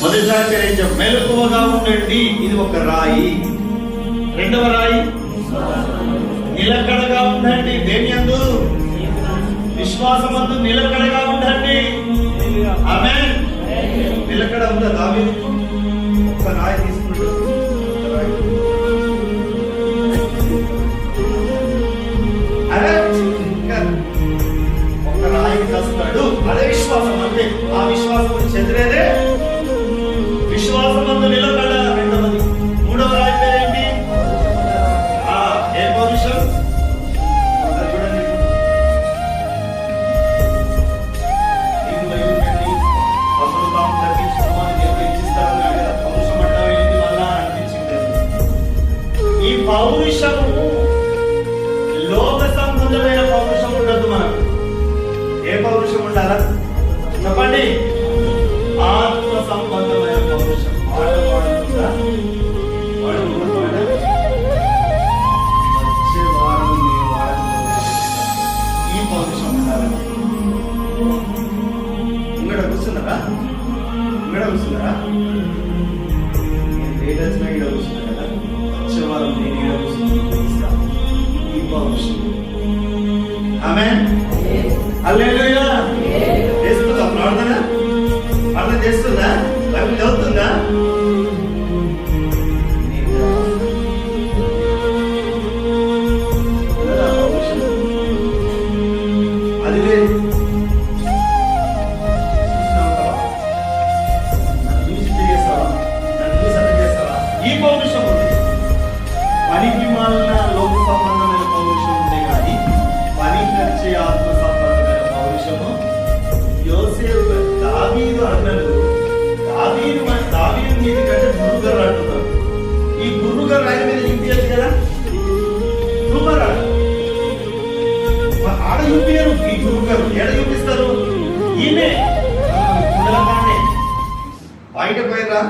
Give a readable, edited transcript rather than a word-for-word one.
మొదటిసారి మెలకువగా ఉండండి, ఇది ఒక రాయి. రెండవ రాయి నిలకడగా ఉండండి. దేనియందు? విశ్వాసమందు నిలకడగా ఉండండి. ఆమేన్. నిలకడ ఉందా దావీదుకు? ఒక రాయి తీసుకుంటాడు, ఒక రాయి కాస్తాడు. అదే విశ్వాసం. అంటే ఆ విశ్వాసం చెదిరేదే విశ్వాసమందు నిలకడ. రెండవది. మూడవ రాయి పేరేంటి? ఏ పౌరుషం? చూడండి, అసలు తాము తగ్గించుకోమని ఇచ్చిస్తారన్నాడు కదా. పౌరుషం అంటావు ఏంటి మళ్ళా అనిపించింది. ఈ పౌరుషము లోక సంబంధమైన పౌరుషం ఉండదు మనకు. ఏ పౌరుషం ఉండాలా చెప్పండి? ఆత్మ సంబంధమైన పౌరుషం. పాట పాడుతుందా? వచ్చే వారం ఈ పౌరుషం ఉండాలి. ఇంగడ కూర్చున్నారా? ఇంగడ కూర్చున్నారా? నేను లేట్ వచ్చినా ఇక్కడ కూర్చున్నా కదా. వచ్చే వారం నేను ఇక్కడ కూర్చున్నా. ఈ పౌరుషం. ఆమేన్. హల్లెలూయా. చేస్తుందా ప్రార్థన? ప్రార్థన చేస్తుందా? బైబిల్ చదువుతుందా? అది లేదు. ఈ పౌరుషం ఉంది. పనికి మాలిన లోక సంబంధమైన పౌరుషం ఉంది, కానీ పని తెచ్చే ఆత్మ సంబంధమైన పౌరుషము యోసేపు దావీదు అన్నలు. దావీదు మీద కంటే గురుగారు అంటున్నారు. ఈ గురుగారు ఆయన మీద చూపించచ్చు కదా. గురుగారు ఆడ చూపించారు. ఈ గురుగారు ఎడ చూపిస్తారు? ఈయనే బయట పోయిరా